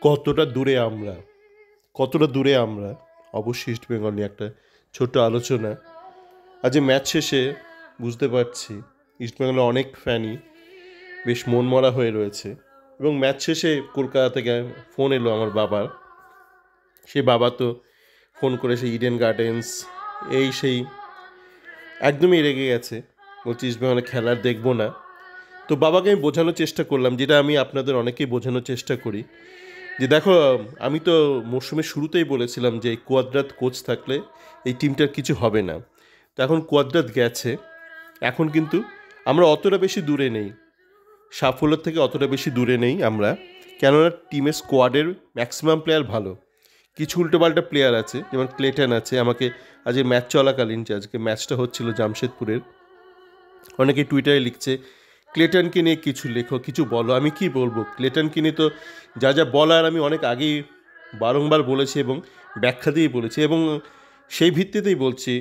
কতটা দূরে আমরা কতটা দূরে আমরা অবশ্যই ইস্টবেঙ্গল নিয়ে একটা ছোট্ট আলোচনা। আজ এই ম্যাচ শেষে বুঝতে পারছি ইস্টবেঙ্গলের অনেক ফ্যানই বেশ মনমরা হয়ে রয়েছে। এবং ম্যাচ শেষে কলকাতা থেকে ফোন এলো আমার বাবার। সে বাবা তো ফোন করে সেই ইডেন গার্ডেন্স এই সেই একদমই রেগে গেছে, বলছি ইস্টবেঙ্গলে খেলার দেখবো না। তো বাবাকে আমি বোঝানোর চেষ্টা করলাম, যেটা আমি আপনাদের অনেকেই বোঝানোর চেষ্টা করি, যে দেখো, আমি তো মরশুমের শুরুতেই বলেছিলাম যে এই কোয়াদ্রাত কোচ থাকলে এই টিমটার কিছু হবে না। তো এখন কোয়াদ্রাত গেছে, এখন কিন্তু আমরা অতটা বেশি দূরে নেই, সাফল্যের থেকে অতটা বেশি দূরে নেই আমরা। কেননা টিমের স্কোয়াডের ম্যাক্সিমাম প্লেয়ার ভালো, কিছু উল্টোপাল্টা প্লেয়ার আছে, যেমন ক্লেটন আছে। আমাকে আজ ম্যাচ চলাকালীন, যে আজকে ম্যাচটা হচ্ছিল জামশেদপুরের, অনেকে টুইটারে লিখছে ক্লেটনকে নিয়ে কিছু লেখো, কিছু বলো। আমি কি বলবো? ক্লেটনকে নিয়ে তো যা যা বলার আমি অনেক আগেই বারংবার বলেছি এবং ব্যাখ্যা দিয়েই বলেছি, এবং সেই ভিত্তিতেই বলছি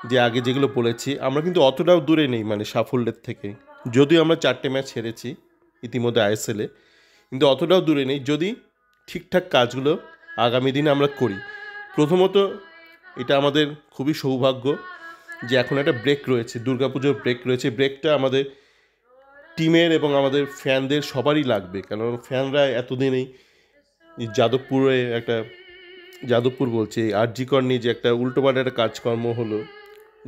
যে আগে যেগুলো বলেছি, আমরা কিন্তু অতটাও দূরে নেই মানে সাফল্যের থেকে। যদিও আমরা 4টে ম্যাচ হেরেছি ইতিমধ্যে আইএসএলে, কিন্তু অতটাও দূরে নেই যদি ঠিকঠাক কাজগুলো আগামী দিনে আমরা করি। প্রথমত এটা আমাদের খুবই সৌভাগ্য যে এখন একটা ব্রেক রয়েছে, দুর্গাপুজোর ব্রেক রয়েছে। ব্রেকটা আমাদের টিমের এবং আমাদের ফ্যানদের সবারই লাগবে, কারণ ফ্যানরা এতদিনেই যাদবপুরে একটা, যাদবপুর বলছি, আরজি কর নিয়ে যে একটা উল্টোপাল্টা একটা কাজকর্ম হলো,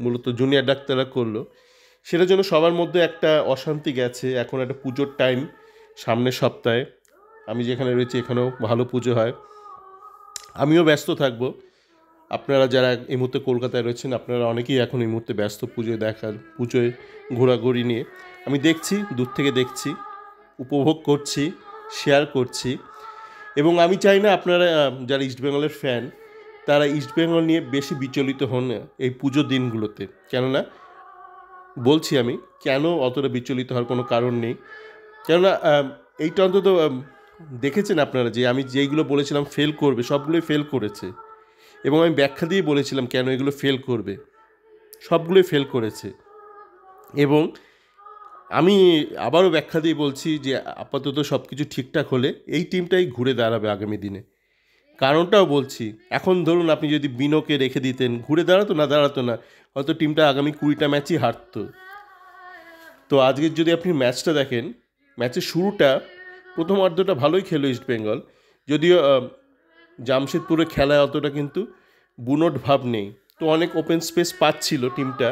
মূলত জুনিয়র ডাক্তাররা করলো, সেটার জন্য সবার মধ্যে একটা অশান্তি গেছে। এখন একটা পুজোর টাইম সামনের সপ্তাহে, আমি যেখানে রয়েছি এখানেও ভালো পুজো হয়, আমিও ব্যস্ত থাকবো। আপনারা যারা এই মুহূর্তে কলকাতায় রয়েছেন, আপনারা অনেকেই এখন এই মুহূর্তে ব্যস্ত পুজোয় দেখার, পুজোয় ঘোরাঘুরি নিয়ে। আমি দেখছি, দূর থেকে দেখছি, উপভোগ করছি, শেয়ার করছি। এবং আমি চাই না আপনারা যারা ইস্টবেঙ্গলের ফ্যান, তারা ইস্টবেঙ্গল নিয়ে বেশি বিচলিত হন এই পুজোর দিনগুলোতে। কেননা বলছি আমি, কেন অতটা বিচলিত হওয়ার কোনো কারণ নেই। কেননা এইটা অন্তত দেখেছেন আপনারা যে আমি যেইগুলো বলেছিলাম ফেল করবে, সবগুলোই ফেল করেছে। এবং আমি ব্যাখ্যা দিয়ে বলেছিলাম কেন এগুলো ফেল করবে, সবগুলোই ফেল করেছে। এবং আমি আবারও ব্যাখ্যা দিয়ে বলছি যে আপাতত সব কিছু ঠিকঠাক হলে এই টিমটাই ঘুরে দাঁড়াবে আগামী দিনে। কারণটাও বলছি, এখন ধরুন আপনি যদি বিনোকে রেখে দিতেন, ঘুরে দাঁড়াতো না? দাঁড়াতো না, হয়তো টিমটা আগামী 20টা ম্যাচই হারতো। তো আজকের যদি আপনি ম্যাচটা দেখেন, ম্যাচের শুরুটা প্রথমার্ধটা ভালোই খেলো ইস্টবেঙ্গল, যদিও জামশেদপুরে খেলায় অতটা কিন্তু বুনোট ভাব নেই। তো অনেক ওপেন স্পেস পাচ্ছিল টিমটা,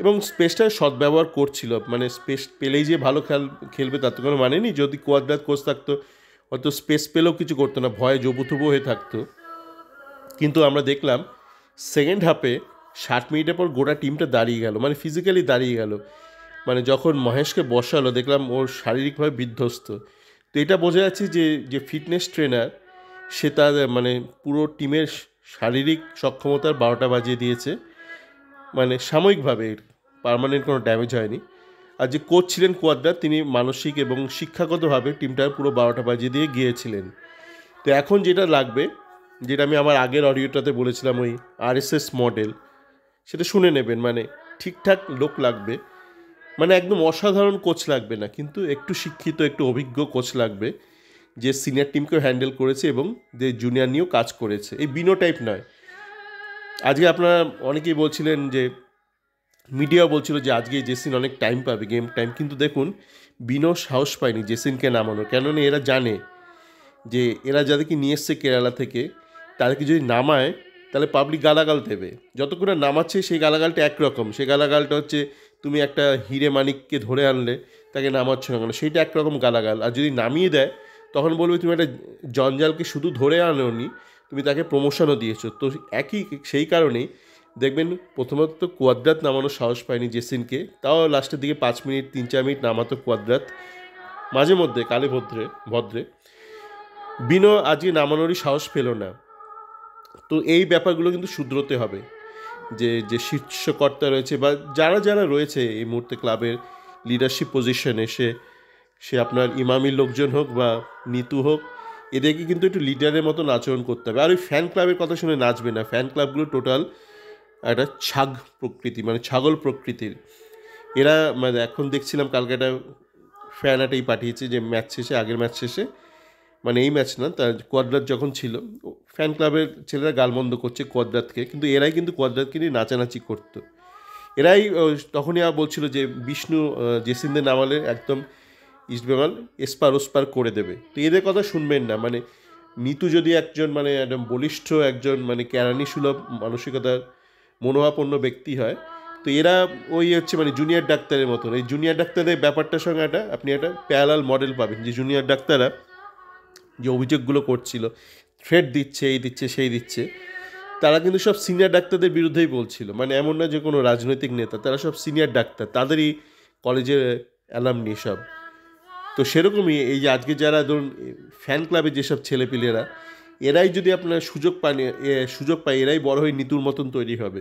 এবং সৎ সদ্ব্যবহার করছিল। মানে স্পেস পেলেই যে ভালো খেলবে তার তো কোনো মানে নেই। যদি কোয়াদ্রাত কোচ থাকতো, হয়তো স্পেস পেলেও কিছু করতো না, ভয়ে জবুথবু হয়ে থাকতো। কিন্তু আমরা দেখলাম সেকেন্ড হাফে 60 মিনিটের পর গোটা টিমটা দাঁড়িয়ে গেল, মানে ফিজিক্যালি দাঁড়িয়ে গেল। মানে যখন মহেশকে বসালো, দেখলাম ওর শারীরিকভাবে বিধ্বস্ত। তো এটা বোঝা যাচ্ছে যে যে ফিটনেস ট্রেনার, সে তার মানে পুরো টিমের শারীরিক সক্ষমতার 12টা বাজিয়ে দিয়েছে। মানে সাময়িকভাবে, পার্মানেন্ট কোনো ড্যামেজ হয়নি। আর যে কোচ ছিলেন কোয়াদ্রাত, তিনি মানসিক এবং শিক্ষাগতভাবে টিমটার পুরো 12টা বাজিয়ে দিয়ে গিয়েছিলেন। তো এখন যেটা লাগবে, যেটা আমি আমার আগের অডিওটাতে বলেছিলাম, ওই আরএসএস মডেল, সেটা শুনে নেবেন। মানে ঠিকঠাক লোক লাগবে, মানে একদম অসাধারণ কোচ লাগবে না, কিন্তু একটু শিক্ষিত, একটু অভিজ্ঞ কোচ লাগবে, যে সিনিয়র টিমকেও হ্যান্ডেল করেছে এবং যে জুনিয়র নিয়েও কাজ করেছে। এই বিনো টাইপ নয়। আজকে আপনারা অনেকেই বলছিলেন যে, মিডিয়া বলছিল যে আজকে জেসিন অনেক টাইম পাবে, গেম টাইম, কিন্তু দেখুন বিনো সাহস পায়নি জেসিনকে নামানোর। কেননা এরা জানে যে এরা যাদেরকে নিয়ে এসছে কেরালা থেকে, তাদেরকে যদি নামায় তাহলে পাবলিক গালাগাল দেবে। যতক্ষণ না নামাচ্ছে সেই গালাগালটা একরকম, সেই গালাগালটা হচ্ছে তুমি একটা হিরে মানিককে ধরে আনলে তাকে নামাচ্ছ না কেন, সেইটা একরকম গালাগাল। আর যদি নামিয়ে দেয় তখন বলবে তুমি একটা জঞ্জালকে শুধু ধরে আনোনি, তুমি তাকে প্রমোশনও দিয়েছো। তো একই সেই কারণেই দেখবেন প্রথমত কোয়াদ্রাত নামানোর সাহস পায়নি জেসিনকে, তাও লাস্টের দিকে 5 মিনিট 3-4 মিনিট নামাতো কোয়াদ্রাত, মাঝে মধ্যে কালে ভদ্রে ভদ্রে। বিনো আজকে নামানোরই সাহস পেল না। তো এই ব্যাপারগুলো কিন্তু শুধরোতে হবে। যে যে শীর্ষকর্তা রয়েছে বা যারা যারা রয়েছে এই মুহূর্তে ক্লাবের লিডারশিপ পজিশনে, সে আপনার ইমামির লোকজন হোক বা নিতু হোক, এদেরকে কিন্তু একটু লিডারের মতন আচরণ করতে হবে। আর ওই ফ্যান ক্লাবের কথা শুনে নাচবে না। ফ্যান ক্লাবগুলো টোটাল একটা ছাগ প্রকৃতি, মানে ছাগল প্রকৃতির। এরা মানে এখন দেখছিলাম কালকে একটা ফ্যান এটাই পাঠিয়েছে যে ম্যাচ শেষে, আগের ম্যাচ শেষে মানে এই ম্যাচ না, তার কোয়াদ্রাত যখন ছিল, ফ্যান ক্লাবের ছেলেরা গালমন্দ করছে কোয়াদ্রাতকে, কিন্তু এরাই কিন্তু কোয়াদ্রাতকে নিয়ে নাচানাচি করতো। এরাই তখনই আর বলছিল যে বিষ্ণু জেসিনদের নামালে একদম ইস্টবেঙ্গল এসপার ওসপার করে দেবে। তো এদের কথা শুনবেন না। মানে নিতু যদি একজন মানে একদম বলিষ্ঠ একজন মানে কেরানি সুলভ মানসিকতার মনোভাবাপন্ন ব্যক্তি হয়, তো এরা ওই হচ্ছে মানে জুনিয়র ডাক্তারের মতন। এই জুনিয়র ডাক্তারদের ব্যাপারটার সঙ্গে আপনি একটা প্যারালাল মডেল পাবেন, যে জুনিয়র ডাক্তাররা যে অভিযোগগুলো করছিল, থ্রেট দিচ্ছে, এই দিচ্ছে সেই দিচ্ছে, তারা কিন্তু সব সিনিয়র ডাক্তারদের বিরুদ্ধেই বলছিল। মানে এমন না যে কোনো রাজনৈতিক নেতা, তারা সব সিনিয়র ডাক্তার, তাদেরই কলেজের অ্যালামনি সব। তো সেরকমই এই যে আজকে যারা ধরুন ফ্যান ক্লাবে যেসব ছেলেপিলেরা, এরাই যদি আপনার সুযোগ পায়, এরাই বড় হয়ে নিতুর মতন তৈরি হবে।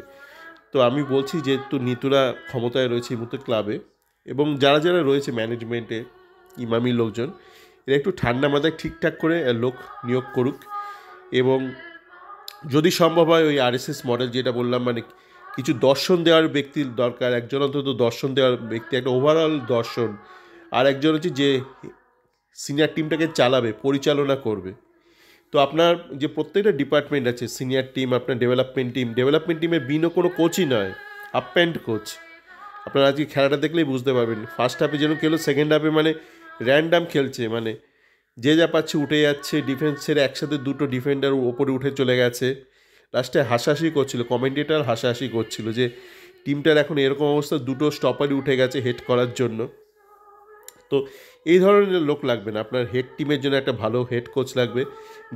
তো আমি বলছি যেহেতু নিতুরা ক্ষমতায় রয়েছে এই মুহূর্তে ক্লাবে, এবং যারা যারা রয়েছে ম্যানেজমেন্টে, ইমামি লোকজন, এরা একটু ঠান্ডা মাথায় ঠিকঠাক করে লোক নিয়োগ করুক। এবং যদি সম্ভব হয় ওই আরএসএস মডেল যেটা বললাম, মানে কিছু দর্শন দেওয়ার ব্যক্তির দরকার, একজন অন্তত দর্শন দেওয়ার ব্যক্তি, একটা ওভারঅল দর্শন, আর একজন হচ্ছে যে সিনিয়র টিমটাকে চালাবে, পরিচালনা করবে। তো আপনার যে প্রত্যেকটা ডিপার্টমেন্ট আছে, সিনিয়র টিম, আপনার ডেভেলপমেন্ট টিমে বিনো কোনো কোচই নয়, আপ অ্যান্ড কোচ। আপনারা আজকে খেলাটা দেখলেই বুঝতে পারবেন। ফার্স্ট হাফে যেন খেলো, সেকেন্ড হাফে মানে র্যান্ডাম খেলছে, মানে যে যা পাচ্ছে উঠে যাচ্ছে, ডিফেন্সের একসাথে দুটো ডিফেন্ডার ওপরে উঠে চলে গেছে। লাস্টে হাসাহাসি করছিল, কমেন্টেটার হাসাহাসি করছিল যে টিমটার এখন এরকম অবস্থা, দুটো স্টপারই উঠে গেছে হেড করার জন্য। তো এই ধরনের লোক লাগবে না, আপনার হেড টিমের জন্য একটা ভালো হেড কোচ লাগবে,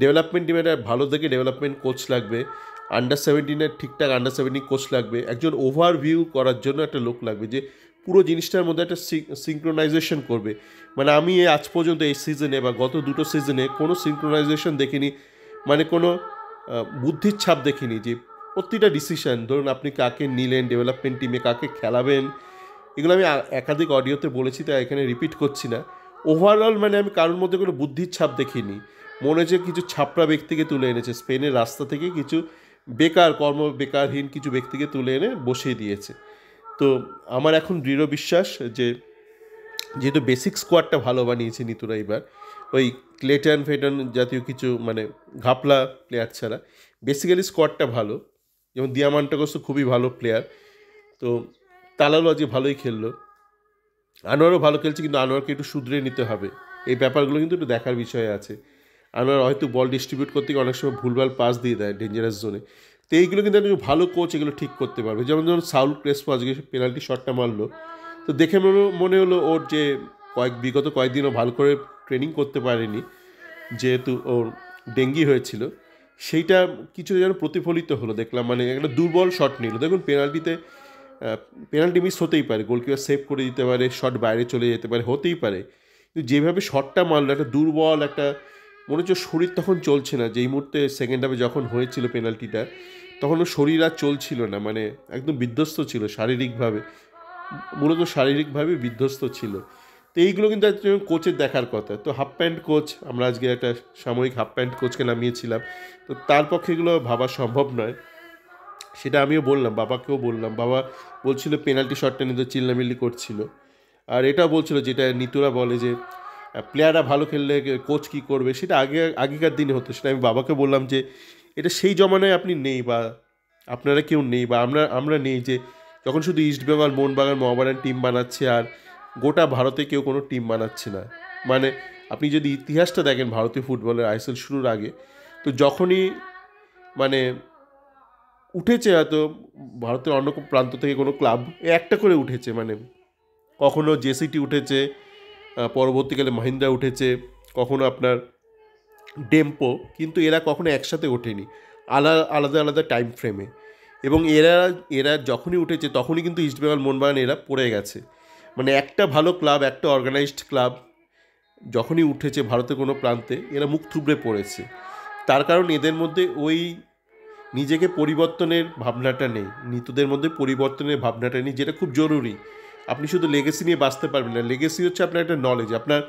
ডেভেলপমেন্ট টিমের একটা ভালো দেখে ডেভেলপমেন্ট কোচ লাগবে, আন্ডার 17-এর ঠিকঠাক আন্ডার 17 কোচ লাগবে, একজন ওভারভিউ করার জন্য একটা লোক লাগবে যে পুরো জিনিসটার মধ্যে একটা সিঙ্ক্রোনাইজেশন করবে। মানে আমি আজ পর্যন্ত এই সিজনে বা গত দুটো সিজনে কোনো সিঙ্ক্রোনাইজেশন দেখিনি, মানে কোনো বুদ্ধির ছাপ দেখিনি, যে প্রতিটা ডিসিশন ধরুন আপনি কাকে নিলেন ডেভেলপমেন্ট টিমে, কাকে খেলাবেন, এগুলো আমি একাধিক অডিওতে বলেছি, তাই এখানে রিপিট করছি না। ওভারঅল মানে আমি কারোর মধ্যে কোনো বুদ্ধির ছাপ দেখিনি, মনে হচ্ছে কিছু ছাপড়া ব্যক্তিকে তুলে এনেছে স্পেনের রাস্তা থেকে, কিছু বেকারহীন কিছু ব্যক্তিকে তুলে এনে বসিয়ে দিয়েছে। তো আমার এখন দৃঢ় বিশ্বাস যে যেহেতু বেসিক স্কোয়াডটা ভালো বানিয়েছে নিতুরা এবার, ওই ক্লেটন ফেটন জাতীয় কিছু মানে ঘাপলা প্লেয়ার ছাড়া বেসিক্যালি স্কোয়াডটা ভালো। যেমন দিয়ামান্টাকোস তো খুবই ভালো প্লেয়ার, তো তালালো আজকে ভালোই খেললো, আনোয়ারও ভালো খেলছে, কিন্তু আনোয়ারকে একটু শুধরে নিতে হবে, এই ব্যাপারগুলো কিন্তু একটু দেখার বিষয় আছে। আনোয়ার হয়তো বল ডিস্ট্রিবিউট করতে গিয়ে অনেক সময় ভুলভাল পাস দিয়ে দেয় ডেঞ্জারাস জোনে, তো এইগুলো কিন্তু একটা ভালো কোচ এগুলো ঠিক করতে পারবে। যেমন ধরুন সাউল ক্রেসপো আজকে পেনাল্টি শটটা মারলো, তো দেখে মনে হলো ওর যে বিগত কয়েকদিনও ভালো করে ট্রেনিং করতে পারেনি, যেহেতু ওর ডেঙ্গি হয়েছিল, সেইটা কিছু যেন প্রতিফলিত হলো দেখলাম। মানে একটা দুর্বল শট নিল, দেখুন পেনাল্টি মিস হতেই পারে, গোলকিপার সেভ করে দিতে পারে, শট বাইরে চলে যেতে পারে, হতেই পারে, কিন্তু যেভাবে শটটা মারলো একটা দুর্বল, একটা মনে হচ্ছে শরীর তখন চলছে না। যেই মুহূর্তে সেকেন্ড হাফে যখন হয়েছিল পেনাল্টিটা, তখন ওর শরীর আর চলছিল না, মানে একদম বিধ্বস্ত ছিল শারীরিকভাবে, মূলত শারীরিকভাবে বিধ্বস্ত ছিল। তো এইগুলো কিন্তু একজন কোচের দেখার কথা। তো হাফ প্যান্ট কোচ, আমরা আজকে একটা সাময়িক হাফ প্যান্ট কোচকে নামিয়েছিলাম, তো তার পক্ষে এগুলো ভাবা সম্ভব নয়, সেটা আমিও বললাম, বাবাকেও বললাম। বাবা বলছিল পেনাল্টি শটটা নিতে চিল্লামিল্লি করছিল, আর এটাও বলছিল যেটা নিতুরা বলে যে প্লেয়াররা ভালো খেললে কোচ কী করবে, সেটা আগেকার দিনে হতো। সেটা আমি বাবাকে বললাম যে এটা সেই জমানায় আপনি নেই, বা আপনারা কেউ নেই, বা আমরা নেই, যে যখন শুধু ইস্টবেঙ্গল, মোহনবাগান, মোহামেডান টিম বানাচ্ছে আর গোটা ভারতে কেউ কোনো টিম বানাচ্ছে না। মানে আপনি যদি ইতিহাসটা দেখেন ভারতীয় ফুটবলের আইএসএল শুরুর আগে, তো যখনই মানে উঠেছে হয়তো ভারতের অন্য প্রান্ত থেকে কোনো ক্লাব, একটা করে উঠেছে, মানে কখনো জেসিটি উঠেছে, পরবর্তীকালে মহিন্দ্রা উঠেছে, কখনো আপনার ডেম্পো, কিন্তু এরা কখনো একসাথে ওঠেনি, আলাদা আলাদা টাইম ফ্রেমে। এবং এরা যখনই উঠেছে তখনই কিন্তু ইস্টবেঙ্গল, মোহনবাগান এরা পড়ে গেছে। মানে একটা ভালো ক্লাব, একটা অর্গানাইজড ক্লাব যখনই উঠেছে ভারতের কোনো প্রান্তে, এরা মুখ থুবড়ে পড়েছে। তার কারণ এদের মধ্যে ওই নিজেকে পরিবর্তনের ভাবনাটা নেই, নিতুদের মধ্যে পরিবর্তনের ভাবনাটা নেই, যেটা খুব জরুরি। আপনি শুধু লেগেসি নিয়ে বাঁচতে পারবেন না। লেগেসি হচ্ছে আপনার একটা নলেজ, আপনার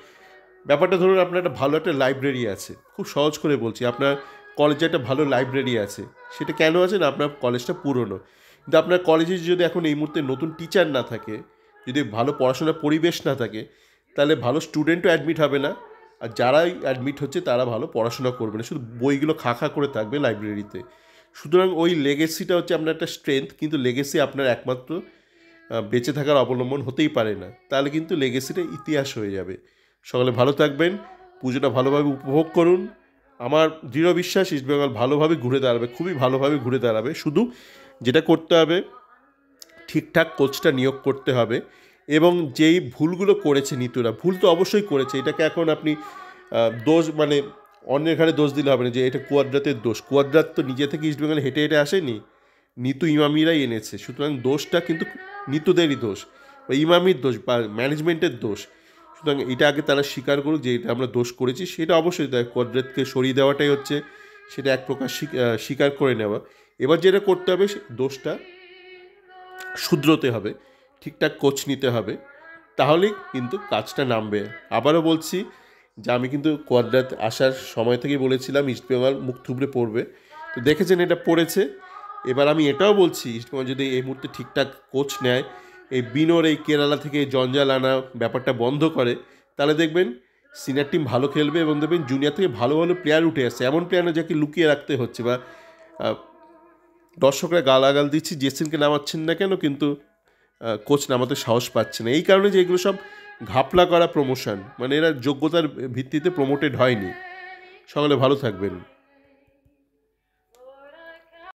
ব্যাপারটা ধরুন আপনার একটা ভালো একটা লাইব্রেরি আছে, খুব সহজ করে বলছি, আপনার কলেজে একটা ভালো লাইব্রেরি আছে, সেটা কেন আছে না, আপনার কলেজটা পুরনো, কিন্তু আপনার কলেজে যদি এখন এই মুহূর্তে নতুন টিচার না থাকে, যদি ভালো পড়াশোনার পরিবেশ না থাকে, তাহলে ভালো স্টুডেন্টও অ্যাডমিট হবে না, আর যারাই অ্যাডমিট হচ্ছে তারা ভালো পড়াশোনা করবে না, শুধু বইগুলো খা খা করে থাকবে লাইব্রেরিতে। সুতরাং ওই লেগেসিটা হচ্ছে আপনার একটা স্ট্রেংথ, কিন্তু লেগেসি আপনার একমাত্র বেঁচে থাকার অবলম্বন হতেই পারে না, তাহলে কিন্তু লেগেসিটা ইতিহাস হয়ে যাবে। সকলে ভালো থাকবেন, পুজোটা ভালোভাবে উপভোগ করুন। আমার দৃঢ় বিশ্বাস ইস্টবেঙ্গল ভালোভাবে ঘুরে দাঁড়াবে, খুবই ভালোভাবে ঘুরে দাঁড়াবে। শুধু যেটা করতে হবে, ঠিকঠাক কোচটা নিয়োগ করতে হবে, এবং যেই ভুলগুলো করেছে নিতুরা, ভুল তো অবশ্যই করেছে, এটাকে এখন আপনি দোষ মানে অন্যের ঘাড়ে দোষ দিলে হবে না যে এটা কুয়াদ্রাতের দোষ। কুয়াদ্রাত তো নিজে থেকে ইস্টবেঙ্গল হেঁটে হেঁটে আসেনি, নিতু ইমামিরাই এনেছে। সুতরাং দোষটা কিন্তু নিতুদেরই দোষ, বা ইমামির দোষ, বা ম্যানেজমেন্টের দোষ। সুতরাং এটা আগে তারা স্বীকার করুক যে এটা আমরা দোষ করেছি, সেটা অবশ্যই তাই কুয়াদ্রাতকে সরিয়ে দেওয়াটাই হচ্ছে সেটা এক প্রকার স্বীকার করে নেওয়া। এবার যেটা করতে হবে, দোষটা শুধরোতে হবে, ঠিকঠাক কোচ নিতে হবে, তাহলেই কিন্তু কাজটা নামবে। আবারও বলছি যে আমি কিন্তু কোয়াদ্রাত আসার সময় থেকেই বলেছিলাম ইস্টবেঙ্গল মুখ থুবড়ে পড়বে, তো দেখেছেন এটা পড়েছে। এবার আমি এটাও বলছি ইস্টবেঙ্গল যদি এই মুহূর্তে ঠিকঠাক কোচ নেয়, এই বিনোর এই কেরালা থেকে জঞ্জাল আনা ব্যাপারটা বন্ধ করে, তাহলে দেখবেন সিনিয়র টিম ভালো খেলবে, এবং দেখবেন জুনিয়র থেকে ভালো ভালো প্লেয়ার উঠে আসছে। এমন প্লেয়ার না যাকে লুকিয়ে রাখতে হচ্ছে, বা দর্শকরা গালাগাল দিচ্ছি জেসিনকে নামাচ্ছেন না কেন, কিন্তু কোচ নামাতে সাহস পাচ্ছে না, এই কারণে যে এগুলো সব ঘাপলা করা প্রমোশন, মানে এরা যোগ্যতার ভিত্তিতে প্রমোটেড হয়নি। সকলে ভালো থাকবেন।